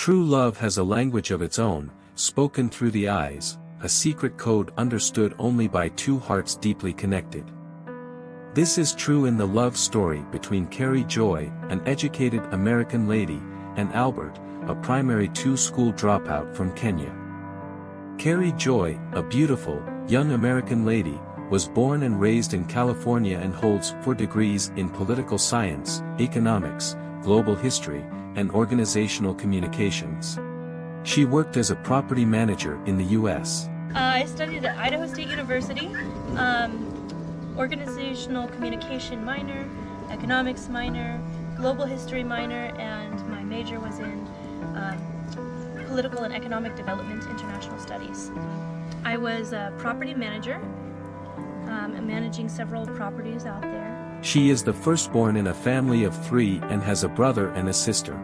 True love has a language of its own, spoken through the eyes, a secret code understood only by two hearts deeply connected. This is true in the love story between CAREY Joy, an educated American lady, and Albert, a primary school dropout from Kenya. CAREY Joy, a beautiful, young American lady, was born and raised in California and holds 4 degrees in political science, economics, global history, and organizational communications. She worked as a property manager in the U.S. I studied at Idaho State University, organizational communication minor, economics minor, global history minor, and my major was in political and economic development, international studies. I was a property manager, managing several properties out there. She is the firstborn in a family of 3 and has a brother and a sister.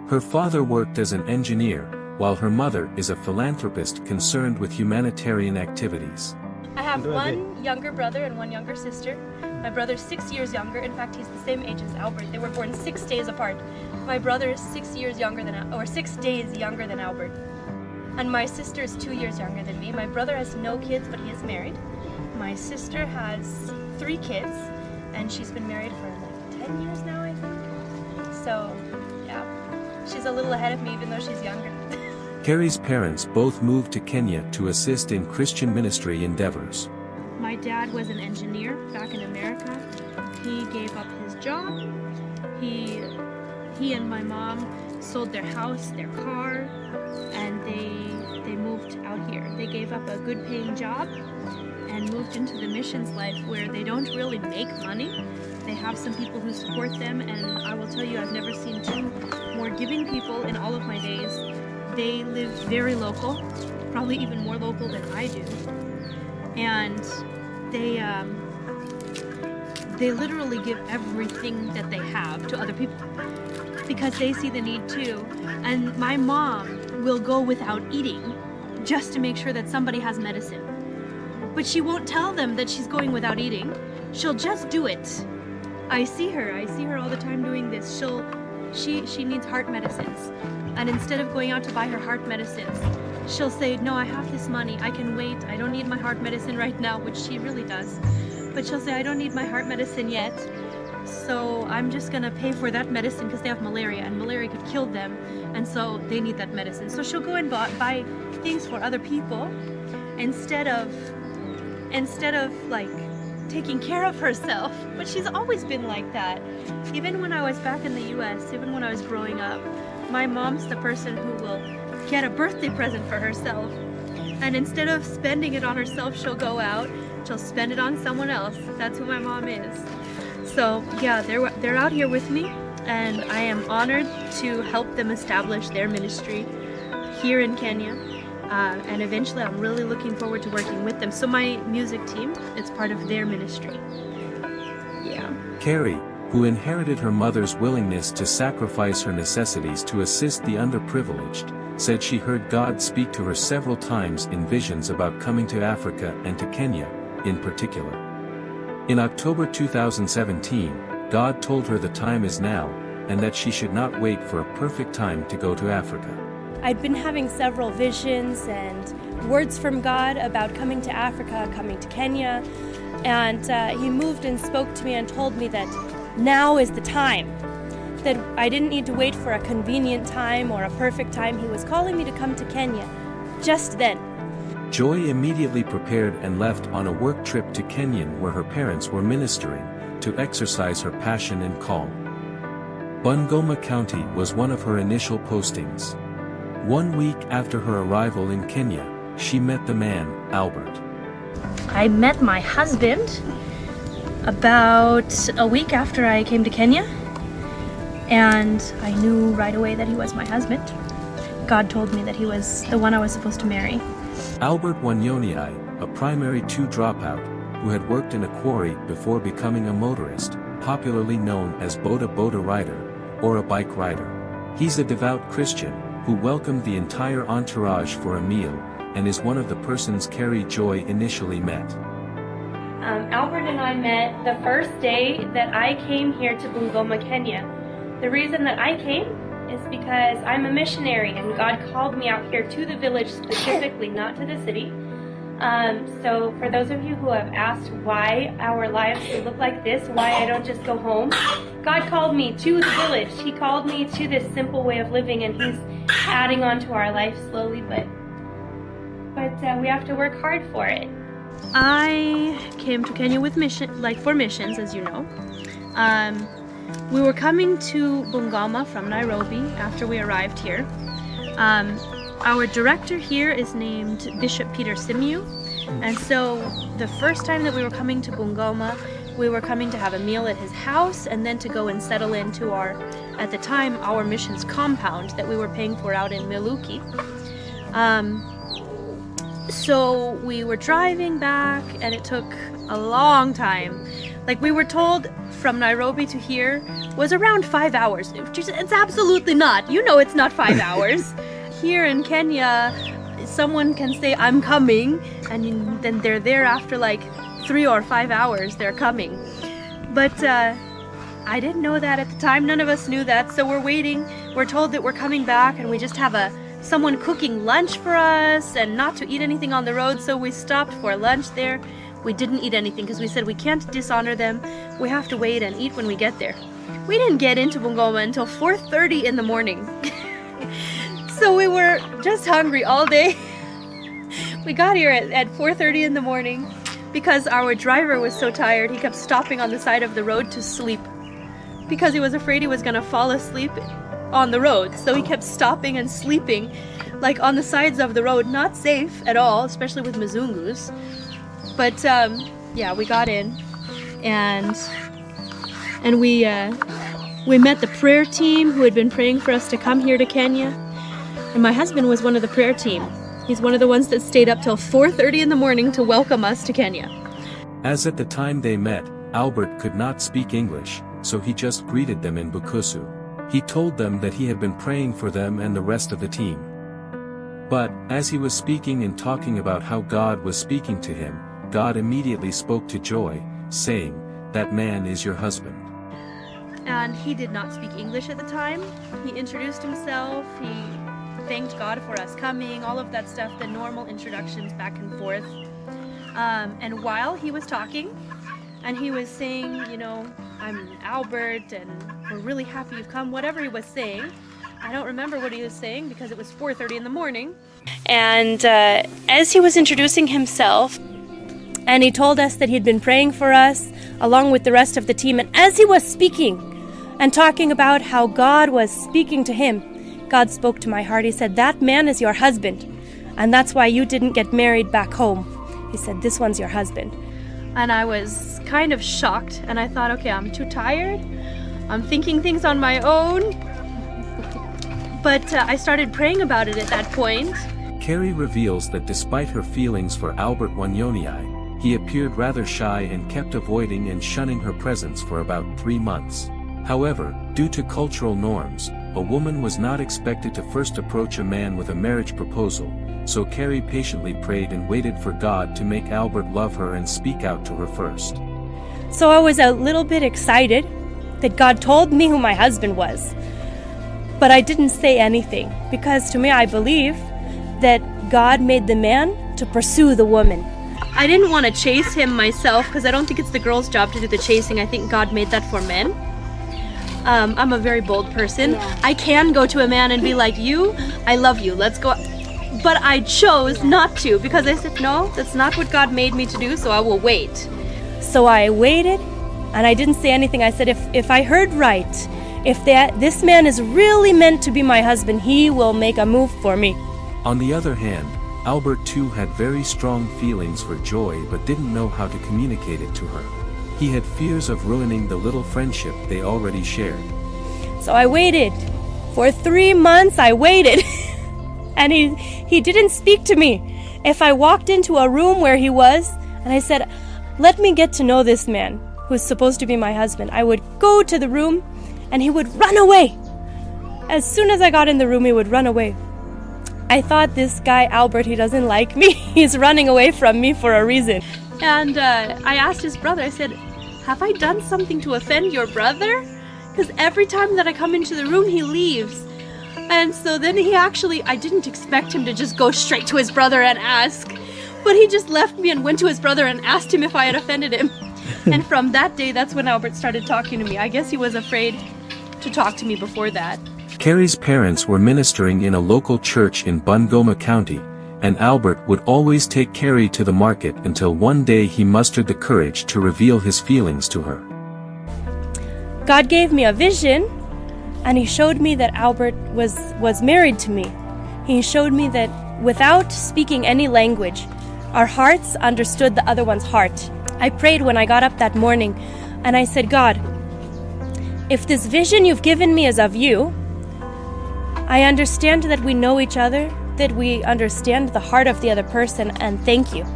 Her father worked as an engineer, while her mother is a philanthropist concerned with humanitarian activities. I have 1 younger brother and 1 younger sister. My brother's 6 years younger. In fact, he's the same age as Albert. They were born 6 days apart. My brother is 6 days younger than Albert. And my sister is 2 years younger than me. My brother has no kids, but he is married. My sister has 3 kids, and she's been married for like 10 years now, I think. So, yeah, she's a little ahead of me, even though she's younger. CAREY's parents both moved to Kenya to assist in Christian ministry endeavors. My dad was an engineer back in America. He gave up his job. He and my mom sold their house, their car, and they moved out here. They gave up a good paying job and moved into the missions life where they don't really make money. They have some people who support them, and I will tell you, I've never seen 2 more giving people in all of my days. They live very local, probably even more local than I do. And they literally give everything that they have to other people because they see the need too. And my mom will go without eating just to make sure that somebody has medicine. But she won't tell them that she's going without eating. She'll just do it. I see her all the time doing this. She needs heart medicines. And instead of going out to buy her heart medicines, she'll say, no, I have this money, I can wait, I don't need my heart medicine right now, which she really does. But she'll say, I don't need my heart medicine yet, so I'm just gonna pay for that medicine because they have malaria, and malaria could kill them, and so they need that medicine. So she'll go and buy things for other people instead of like taking care of herself. But she's always been like that. Even when I was back in the US, even when I was growing up, my mom's the person who will get a birthday present for herself, and instead of spending it on herself, she'll go out, she'll spend it on someone else. That's who my mom is. So yeah, they're out here with me, and I am honored to help them establish their ministry here in Kenya, and eventually I'm really looking forward to working with them. So my music team, it's part of their ministry. Yeah. CAREY, who inherited her mother's willingness to sacrifice her necessities to assist the underprivileged, said she heard God speak to her several times in visions about coming to Africa and to Kenya, in particular. In October 2017, God told her the time is now, and that she should not wait for a perfect time to go to Africa. I'd been having several visions and words from God about coming to Africa, coming to Kenya, and He moved and spoke to me and told me that now is the time, that I didn't need to wait for a convenient time or a perfect time. He was calling me to come to Kenya just then. Joy immediately prepared and left on a work trip to Kenya where her parents were ministering, to exercise her passion and call. Bungoma County was one of her initial postings. 1 week after her arrival in Kenya, she met the man, Albert. I met my husband about a week after I came to Kenya, and I knew right away that he was my husband. God told me that he was the one I was supposed to marry. Albert Wanyonyi, a primary 2 dropout, who had worked in a quarry before becoming a motorist, popularly known as Boda rider, or a bike rider. He's a devout Christian, who welcomed the entire entourage for a meal, and is one of the persons CAREY Joy initially met. Albert and I met the first day that I came here to Bungoma, Kenya. The reason that I came is because I'm a missionary and God called me out here to the village specifically, not to the city. So for those of you who have asked why our lives look like this, why I don't just go home, God called me to the village. He called me to this simple way of living, and He's adding on to our life slowly, but we have to work hard for it. I came to Kenya with for missions, as you know. We were coming to Bungoma from Nairobi after we arrived here. Our director here is named Bishop Peter Simiu, and so the first time that we were coming to Bungoma, we were coming to have a meal at his house and then to go and settle into at the time, our missions compound that we were paying for out in Miluki. So we were driving back and it took a long time. Like, we were told from Nairobi to here was around 5 hours. It's absolutely not. You know it's not 5 hours. Here in Kenya, someone can say, I'm coming, and then they're there after like 3 or 5 hours, they're coming. But I didn't know that at the time. None of us knew that. So we're waiting. We're told that we're coming back and we just have someone cooking lunch for us and not to eat anything on the road. So we stopped for lunch there. We didn't eat anything because we said we can't dishonor them. We have to wait and eat when we get there. We didn't get into Bungoma until 4:30 in the morning. So we were just hungry all day. We got here at 4:30 in the morning because our driver was so tired. He kept stopping on the side of the road to sleep because he was afraid he was going to fall asleep on the road. So he kept stopping and sleeping like on the sides of the road. Not safe at all, especially with Mzungus. But yeah, we got in and we met the prayer team who had been praying for us to come here to Kenya. And my husband was one of the prayer team. He's one of the ones that stayed up till 4:30 in the morning to welcome us to Kenya. As at the time they met, Albert could not speak English, so he just greeted them in Bukusu. He told them that he had been praying for them and the rest of the team. But, as he was speaking and talking about how God was speaking to him, God immediately spoke to Joy, saying, "That man is your husband." And he did not speak English at the time. He introduced himself, he thanked God for us coming, all of that stuff, the normal introductions back and forth. And while he was talking, and he was saying, you know, I'm Albert, and we're really happy you've come, whatever he was saying. I don't remember what he was saying because it was 4:30 in the morning. And as he was introducing himself, and he told us that he'd been praying for us along with the rest of the team, and as he was speaking and talking about how God was speaking to him, God spoke to my heart. He said, "That man is your husband, and that's why you didn't get married back home." He said, "This one's your husband." And I was kind of shocked, and I thought, okay, I'm too tired. I'm thinking things on my own. But I started praying about it at that point. CAREY reveals that despite her feelings for Albert Wanyonyi, he appeared rather shy and kept avoiding and shunning her presence for about 3 months. However, due to cultural norms, a woman was not expected to first approach a man with a marriage proposal, so CAREY patiently prayed and waited for God to make Albert love her and speak out to her first. So I was a little bit excited that God told me who my husband was. But I didn't say anything, because to me I believe that God made the man to pursue the woman. I didn't want to chase him myself, because I don't think it's the girl's job to do the chasing. I think God made that for men. I'm a very bold person. Yeah. I can go to a man and be like, I love you, let's go. But I chose not to, because I said, no, that's not what God made me to do, so I will wait. So I waited, and I didn't say anything. I said, if I heard right, if this man is really meant to be my husband, he will make a move for me. On the other hand, Albert too had very strong feelings for Joy but didn't know how to communicate it to her. He had fears of ruining the little friendship they already shared. So I waited. For 3 months I waited. And he didn't speak to me. If I walked into a room where he was, and I said, let me get to know this man who's supposed to be my husband, I would go to the room and he would run away. As soon as I got in the room, he would run away. I thought, this guy Albert, he doesn't like me. He's running away from me for a reason. And I asked his brother, I said, have I done something to offend your brother? Because every time that I come into the room, he leaves. And so then I didn't expect him to just go straight to his brother and ask, but he just left me and went to his brother and asked him if I had offended him. And from that day, that's when Albert started talking to me. I guess he was afraid to talk to me before that. Carey's parents were ministering in a local church in Bungoma County, and Albert would always take Carey to the market until one day he mustered the courage to reveal his feelings to her. God gave me a vision, and he showed me that Albert was married to me. He showed me that without speaking any language, our hearts understood the other one's heart. I prayed when I got up that morning, and I said, God, if this vision you've given me is of you, I understand that we know each other, that we understand the heart of the other person, and thank you.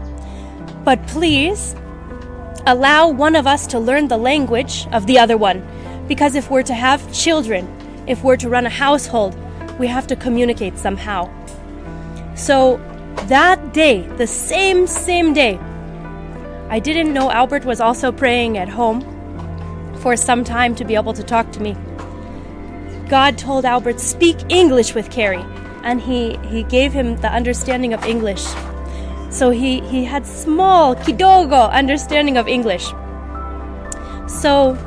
But please, allow one of us to learn the language of the other one, because if we're to have children, if we're to run a household, we have to communicate somehow. So that day, the same day, I didn't know Albert was also praying at home for some time to be able to talk to me. God told Albert, speak English with Carey, and he gave him the understanding of English. So he had small, kidogo understanding of English. So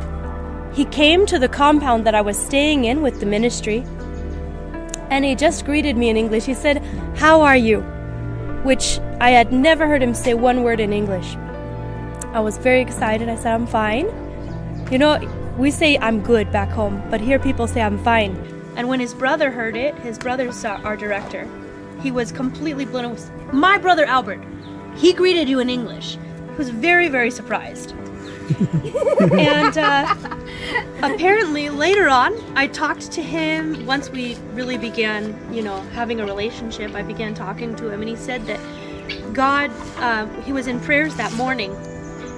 he came to the compound that I was staying in with the ministry, and he just greeted me in English. He said, "How are you?" Which I had never heard him say one word in English. I was very excited. I said, "I'm fine." You know, we say I'm good back home, but here people say I'm fine. And when his brother heard it, his brother's our director, he was completely blown away. My brother Albert, he greeted you in English. He was very, very surprised. And apparently later on, I talked to him once we really began, having a relationship. I began talking to him, and he said that God, he was in prayers that morning,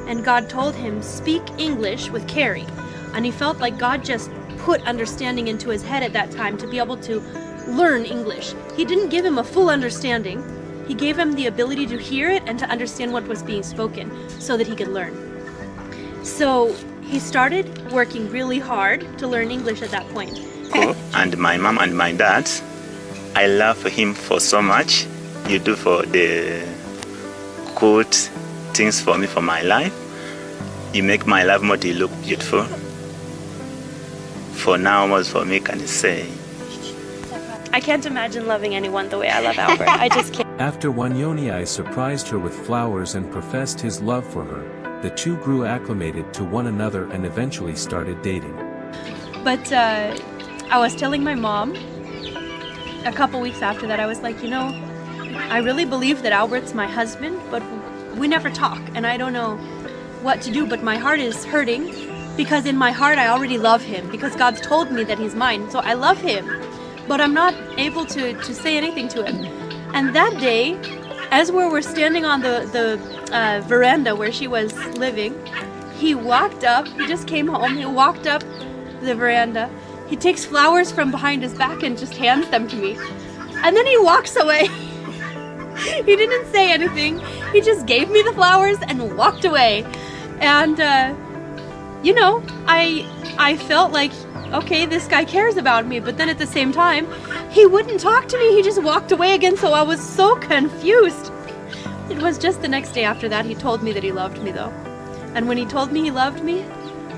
and God told him, speak English with Carey. And he felt like God just put understanding into his head at that time to be able to learn English. He didn't give him a full understanding. He gave him the ability to hear it and to understand what was being spoken so that he could learn. So he started working really hard to learn English at that point. And my mom and my dad, I love him for so much. You do for the good things for me for my life. You make my life more to look beautiful. For now, most for me can say. I can't imagine loving anyone the way I love Albert. I just can't. After Wanyonyi surprised her with flowers and professed his love for her, the two grew acclimated to one another and eventually started dating. But I was telling my mom a couple weeks after that, I was like, I really believe that Albert's my husband, but we never talk, and I don't know what to do, but my heart is hurting because in my heart I already love him because God's told me that he's mine, so I love him, but I'm not able to say anything to him. And that day, as we were standing on the veranda where she was living, he walked up, he just came home, he walked up the veranda, he takes flowers from behind his back and just hands them to me. And then he walks away. He didn't say anything, he just gave me the flowers and walked away. And, I felt like, okay, this guy cares about me, but then at the same time, he wouldn't talk to me, he just walked away again, so I was so confused. It was just the next day after that he told me that he loved me, though. And when he told me he loved me,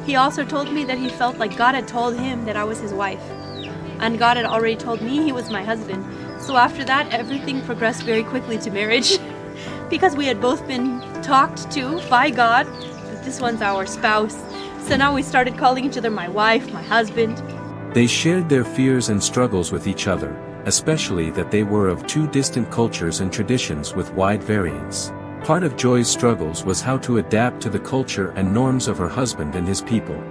he also told me that he felt like God had told him that I was his wife. And God had already told me he was my husband. So after that, everything progressed very quickly to marriage. Because we had both been talked to by God, that this one's our spouse. So now we started calling each other my wife, my husband. They shared their fears and struggles with each other, especially that they were of two distant cultures and traditions with wide variance. Part of Joy's struggles was how to adapt to the culture and norms of her husband and his people.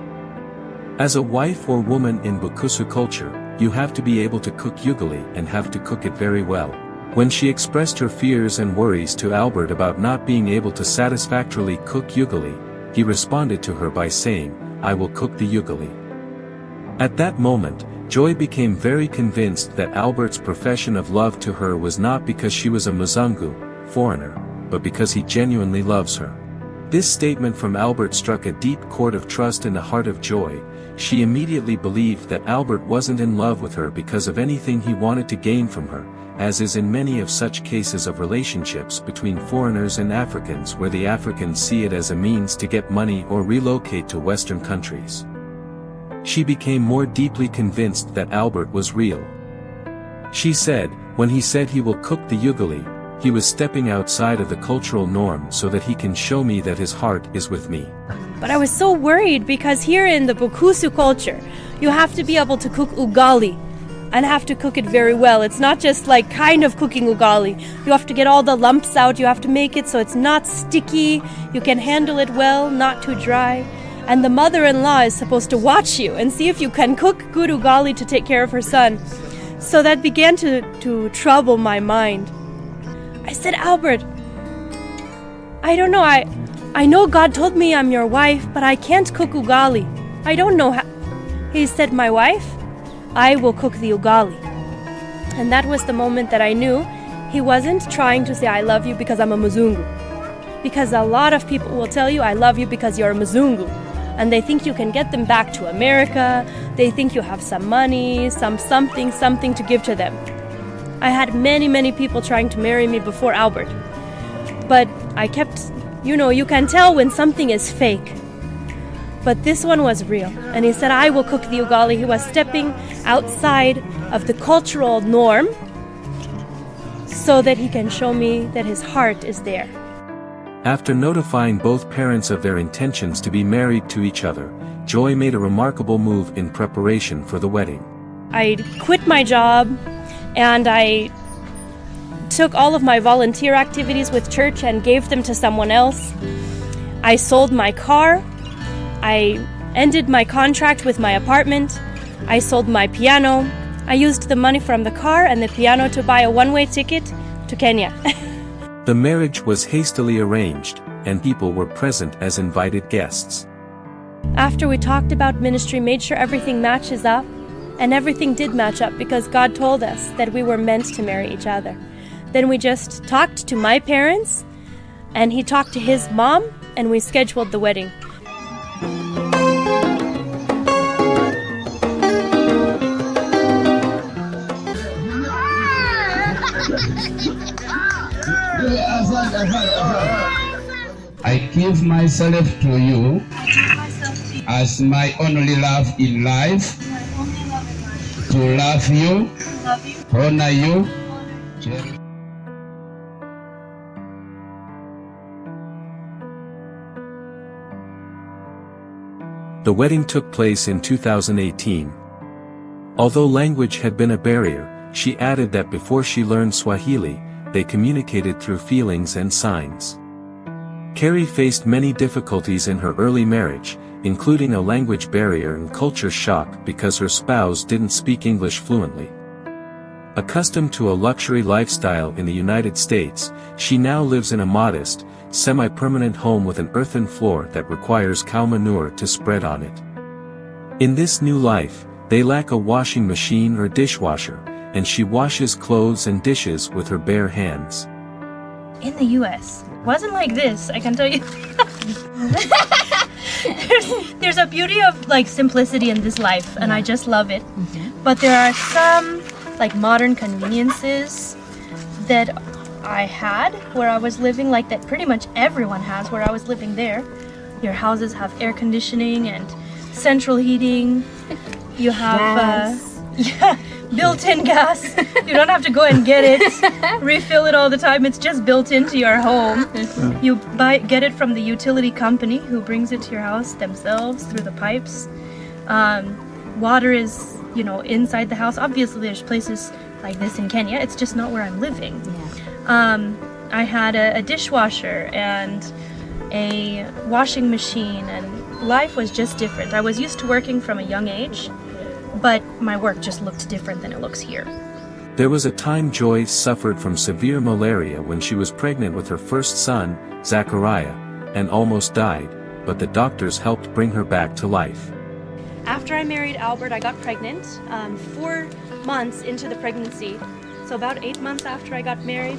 As a wife or woman in Bukusu culture, you have to be able to cook ugali and have to cook it very well. When she expressed her fears and worries to Albert about not being able to satisfactorily cook ugali, he responded to her by saying, "I will cook the ugali." At that moment, Joy became very convinced that Albert's profession of love to her was not because she was a Muzungu, foreigner, but because he genuinely loves her. This statement from Albert struck a deep chord of trust in the heart of Joy. She immediately believed that Albert wasn't in love with her because of anything he wanted to gain from her, as is in many of such cases of relationships between foreigners and Africans where the Africans see it as a means to get money or relocate to Western countries. She became more deeply convinced that Albert was real. She said, when he said he will cook the ugali, he was stepping outside of the cultural norm so that he can show me that his heart is with me. But I was so worried because here in the Bukusu culture, you have to be able to cook ugali and have to cook it very well. It's not just like kind of cooking ugali. You have to get all the lumps out. You have to make it so it's not sticky. You can handle it well, not too dry. And the mother-in-law is supposed to watch you and see if you can cook good ugali to take care of her son. So that began to trouble my mind. I said, Albert, I don't know, I know God told me I'm your wife, but I can't cook ugali. I don't know how. He said, my wife, I will cook the ugali. And that was the moment that I knew he wasn't trying to say I love you because I'm a Mzungu. Because a lot of people will tell you I love you because you're a Mzungu. And they think you can get them back to America. They think you have some money, something to give to them. I had many people trying to marry me before Albert. But I kept, you can tell when something is fake. But this one was real. And he said, I will cook the ugali. He was stepping outside of the cultural norm so that he can show me that his heart is there. After notifying both parents of their intentions to be married to each other, Joy made a remarkable move in preparation for the wedding. I quit my job and I took all of my volunteer activities with church and gave them to someone else. I sold my car. I ended my contract with my apartment. I sold my piano. I used the money from the car and the piano to buy a one-way ticket to Kenya. The marriage was hastily arranged, and people were present as invited guests. After we talked about ministry, made sure everything matches up, and everything did match up because God told us that we were meant to marry each other. Then we just talked to my parents, and he talked to his mom, and we scheduled the wedding. I give myself to you as my only love in life, to love you, honor you. The wedding took place in 2018. Although language had been a barrier, she added that before she learned Swahili, they communicated through feelings and signs. CAREY faced many difficulties in her early marriage, including a language barrier and culture shock because her spouse didn't speak English fluently. Accustomed to a luxury lifestyle in the United States, she now lives in a modest, semi-permanent home with an earthen floor that requires cow manure to spread on it. In this new life, they lack a washing machine or dishwasher, and she washes clothes and dishes with her bare hands. In the US, wasn't like this, I can tell you. there's a beauty of like simplicity in this life, and I just love it. But there are some like modern conveniences that I had where I was living, like that pretty much everyone has where I was living there. Your houses have air conditioning and central heating. You have built-in gas. You don't have to go and get it, refill it all the time. It's just built into your home. You get it from the utility company who brings it to your house themselves through the pipes. Water is, inside the house. Obviously, there's places like this in Kenya. It's just not where I'm living. I had a dishwasher and a washing machine, and life was just different. I was used to working from a young age, but my work just looked different than it looks here. There was a time Joy suffered from severe malaria when she was pregnant with her first son, Zachariah, and almost died, but the doctors helped bring her back to life. After I married Albert, I got pregnant 4 months into the pregnancy. So about 8 months after I got married,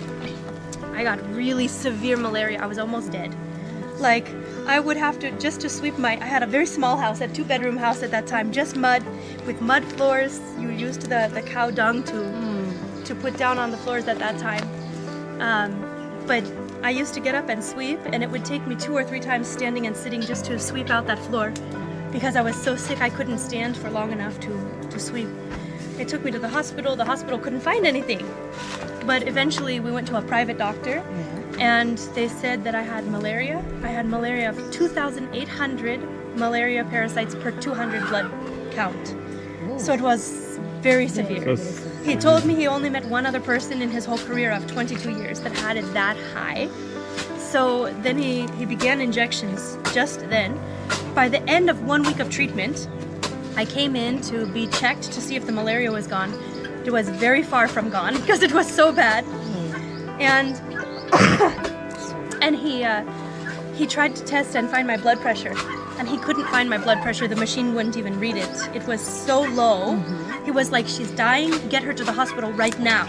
I got really severe malaria. I was almost dead. Like, I would have to, just to sweep I had a very small house, a 2-bedroom house at that time, just mud, with mud floors. You used the cow dung to put down on the floors at that time. But I used to get up and sweep, and it would take me 2 or 3 times standing and sitting just to sweep out that floor, because I was so sick I couldn't stand for long enough to sweep. They took me to the hospital couldn't find anything. But eventually we went to a private doctor, and they said that I had malaria. I had malaria of 2,800 malaria parasites per 200 blood count. So it was very severe. He told me he only met one other person in his whole career of 22 years that had it that high. So then he began injections just then. By the end of 1 week of treatment, I came in to be checked to see if the malaria was gone. It was very far from gone because it was so bad. And and he tried to test and find my blood pressure, and he couldn't find my blood pressure. The machine wouldn't even read it. It was so low. He was like, she's dying, get her to the hospital right now.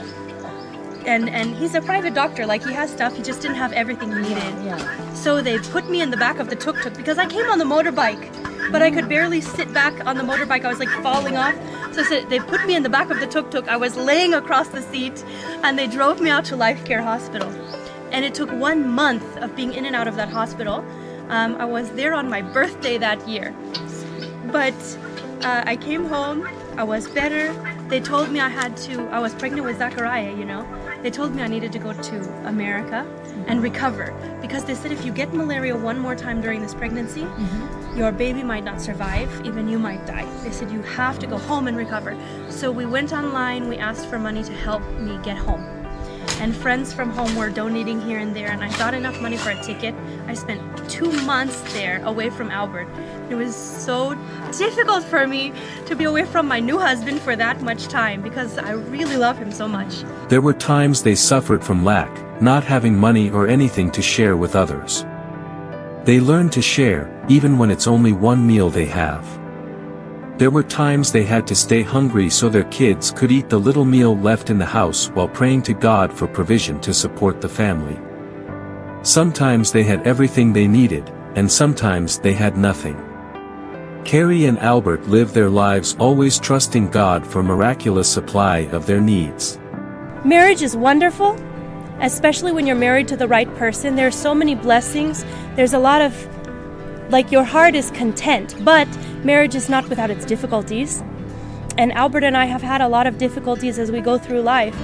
And he's a private doctor, like he has stuff, he just didn't have everything he needed. So they put me in the back of the tuk-tuk because I came on the motorbike, but I could barely sit back on the motorbike. I was like falling off. So they put me in the back of the tuk-tuk. I was laying across the seat, and they drove me out to Life Care Hospital. And it took 1 month of being in and out of that hospital. I was there on my birthday that year. But I came home, I was better. They told me I was pregnant with Zachariah, you know. They told me I needed to go to America and recover, because they said if you get malaria one more time during this pregnancy, your baby might not survive, even you might die. They said you have to go home and recover. So we went online, we asked for money to help me get home. And friends from home were donating here and there, and I got enough money for a ticket. I spent 2 months there away from Albert. It was so difficult for me to be away from my new husband for that much time, because I really love him so much. There were times they suffered from lack, not having money or anything to share with others. They learned to share, even when it's only one meal they have. There were times they had to stay hungry so their kids could eat the little meal left in the house while praying to God for provision to support the family. Sometimes they had everything they needed, and sometimes they had nothing. CAREY and Albert lived their lives always trusting God for miraculous supply of their needs. Marriage is wonderful, especially when you're married to the right person. There are so many blessings. There's a lot of, like, your heart is content, but marriage is not without its difficulties. And Albert and I have had a lot of difficulties as we go through life.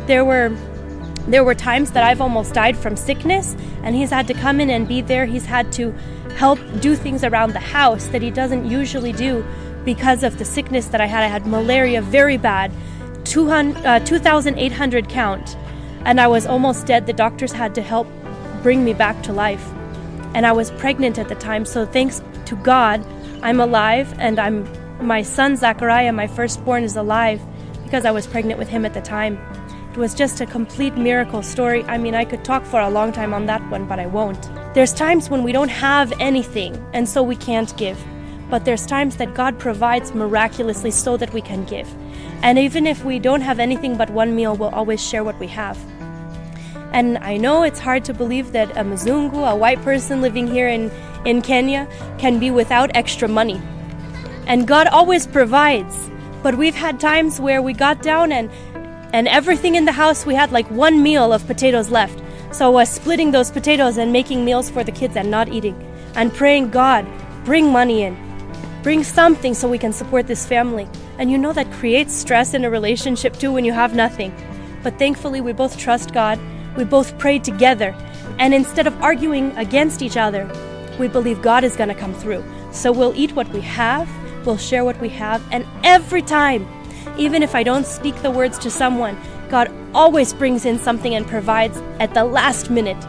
There were times that I've almost died from sickness, and he's had to come in and be there. He's had to help do things around the house that he doesn't usually do because of the sickness that I had. I had malaria very bad, 2,800 count, and I was almost dead. The doctors had to help bring me back to life. And I was pregnant at the time, so thanks to God, I'm alive, and my son Zachariah, my firstborn, is alive because I was pregnant with him at the time. It was just a complete miracle story. I mean, I could talk for a long time on that one, but I won't. There's times when we don't have anything, and so we can't give. But there's times that God provides miraculously so that we can give. And even if we don't have anything but one meal, we'll always share what we have. And I know it's hard to believe that a Mzungu, a white person living here in Kenya, can be without extra money. And God always provides. But we've had times where we got down and everything in the house, we had like one meal of potatoes left. So I was splitting those potatoes and making meals for the kids and not eating. And praying, God, bring money in. Bring something so we can support this family. And you know that creates stress in a relationship too when you have nothing. But thankfully we both trust God. We both prayed together. And instead of arguing against each other, we believe God is going to come through. So we'll eat what we have, we'll share what we have, and every time, even if I don't speak the words to someone, God always brings in something and provides at the last minute.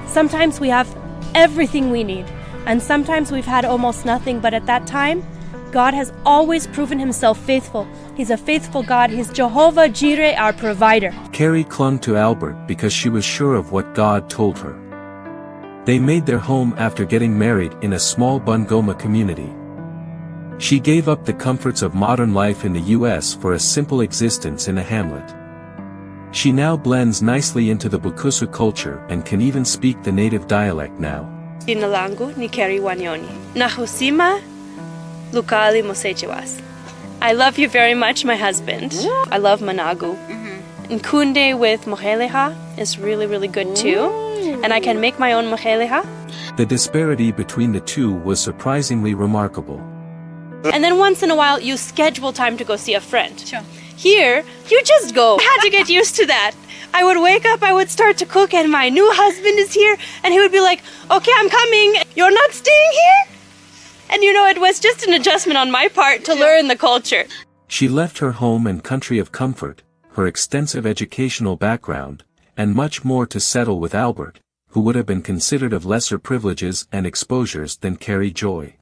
Sometimes we have everything we need, and sometimes we've had almost nothing, but at that time, God has always proven himself faithful. He's a faithful God. He's Jehovah Jireh, our provider. CAREY clung to Albert because she was sure of what God told her. They made their home after getting married in a small Bungoma community. She gave up the comforts of modern life in the US for a simple existence in a hamlet. She now blends nicely into the Bukusu culture and can even speak the native dialect now. Jina langu ni CAREY Wanyonyi. Nahusima lukali mosechewas. I love you very much, my husband. I love managu. Nkunde with moheleha is really, really good too. And I can make my own moheleha. The disparity between the two was surprisingly remarkable. And then once in a while, you schedule time to go see a friend. Sure. Here, you just go. I had to get used to that. I would wake up, I would start to cook, and my new husband is here, and he would be like, okay, I'm coming. You're not staying here? And you know, it was just an adjustment on my part to learn the culture. She left her home and country of comfort, her extensive educational background, and much more to settle with Albert, who would have been considered of lesser privileges and exposures than CAREY Joy.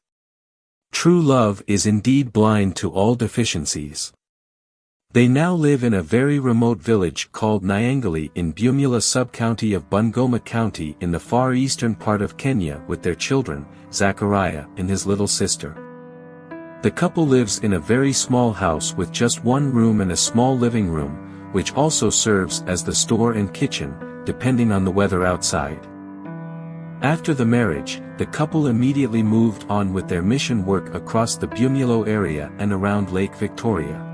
True love is indeed blind to all deficiencies. They now live in a very remote village called Nyangali in Bumula sub-county of Bungoma County in the far eastern part of Kenya with their children, Zachariah and his little sister. The couple lives in a very small house with just one room and a small living room, which also serves as the store and kitchen, depending on the weather outside. After the marriage, the couple immediately moved on with their mission work across the Bumulo area and around Lake Victoria.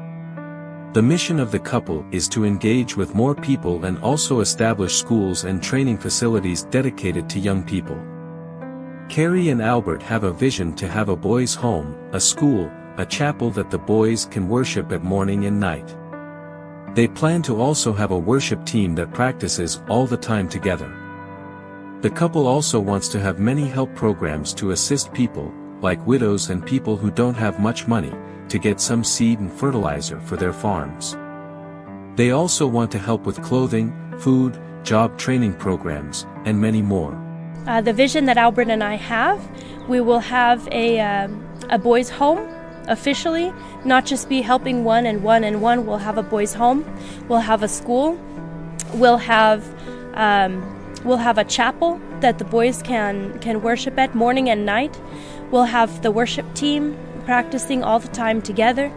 The mission of the couple is to engage with more people and also establish schools and training facilities dedicated to young people. CAREY and Albert have a vision to have a boys' home, a school, a chapel that the boys can worship at morning and night. They plan to also have a worship team that practices all the time together. The couple also wants to have many help programs to assist people, like widows and people who don't have much money, to get some seed and fertilizer for their farms. They also want to help with clothing, food, job training programs, and many more. The vision that Albert and I have, we will have a boys' home officially, not just be helping one and one and one. We'll have a boys' home, we'll have a school, we'll have a chapel that the boys can worship at morning and night. We'll have the worship team practicing all the time together.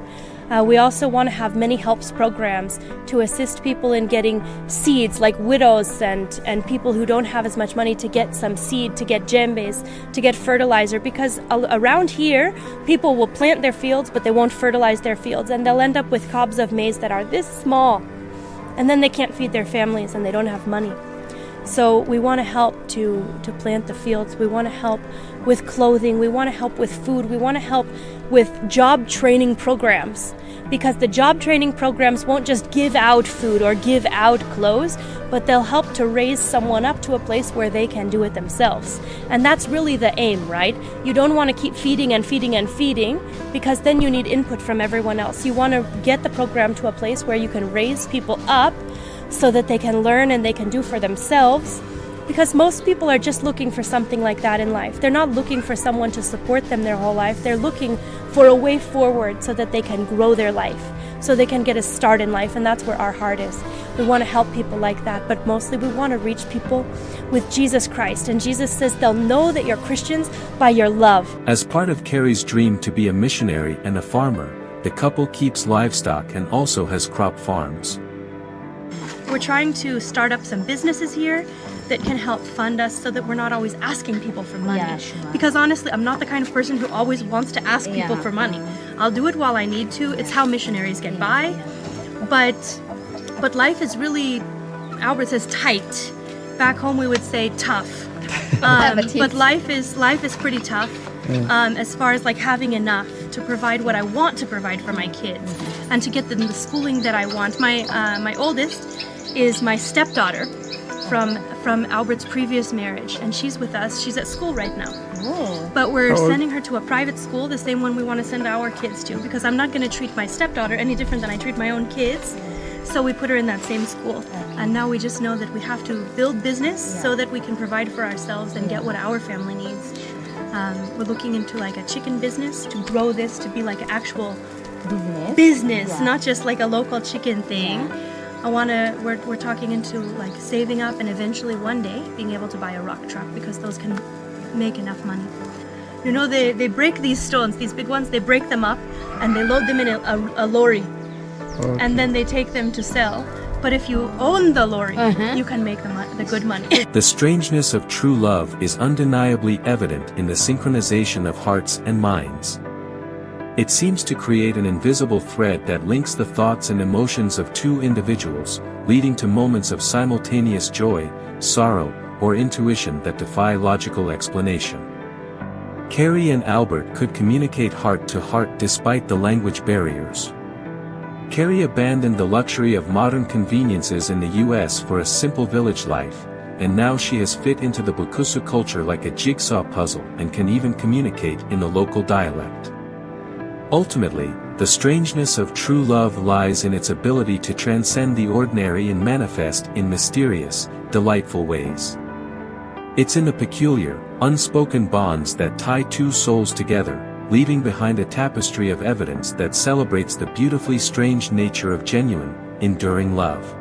We also want to have many helps programs to assist people in getting seeds, like widows and people who don't have as much money, to get some seed, to get djembes, to get fertilizer, because around here people will plant their fields but they won't fertilize their fields, and they'll end up with cobs of maize that are this small, and then they can't feed their families and they don't have money. So we want to help to plant the fields. We want to help with clothing. We want to help with food. We want to help with job training programs, because the job training programs won't just give out food or give out clothes, but they'll help to raise someone up to a place where they can do it themselves. And that's really the aim, right? You don't want to keep feeding and feeding and feeding, because then you need input from everyone else. You want to get the program to a place where you can raise people up so that they can learn and they can do for themselves, because most people are just looking for something like that in life. They're not looking for someone to support them their whole life. They're looking for a way forward so that they can grow their life, so they can get a start in life, and that's where our heart is. We want to help people like that, but mostly we want to reach people with Jesus Christ, and Jesus says they'll know that you're Christians by your love. As part of CAREY's dream to be a missionary and a farmer, the couple keeps livestock and also has crop farms. We're trying to start up some businesses here that can help fund us so that we're not always asking people for money. Yeah, sure. Because honestly, I'm not the kind of person who always wants to ask people for money. I'll do it while I need to. It's how missionaries get by. But life is really, Albert says, tight. Back home we would say tough. But life is pretty tough as far as like having enough to provide what I want to provide for my kids and to get them the schooling that I want. My oldest is my stepdaughter from Albert's previous marriage, and she's with us. She's at school right now. Oh. But we're sending her to a private school, the same one we want to send our kids to, because I'm not going to treat my stepdaughter any different than I treat my own kids. So we put her in that same school. And now we just know that we have to build business so that we can provide for ourselves and get what our family needs. We're looking into like a chicken business to grow this to be like an actual business, not just like a local chicken thing. We're talking into like saving up and eventually one day being able to buy a rock truck, because those can make enough money. You know, they break these stones, these big ones, they break them up and they load them in a lorry. Okay. And then they take them to sell But if you own the lorry, you can make the good money. The strangeness of true love is undeniably evident in the synchronization of hearts and minds. It seems to create an invisible thread that links the thoughts and emotions of two individuals, leading to moments of simultaneous joy, sorrow, or intuition that defy logical explanation. CAREY and Albert could communicate heart to heart despite the language barriers. CAREY abandoned the luxury of modern conveniences in the US for a simple village life, and now she has fit into the Bukusu culture like a jigsaw puzzle and can even communicate in the local dialect. Ultimately, the strangeness of true love lies in its ability to transcend the ordinary and manifest in mysterious, delightful ways. It's in the peculiar, unspoken bonds that tie two souls together, leaving behind a tapestry of evidence that celebrates the beautifully strange nature of genuine, enduring love.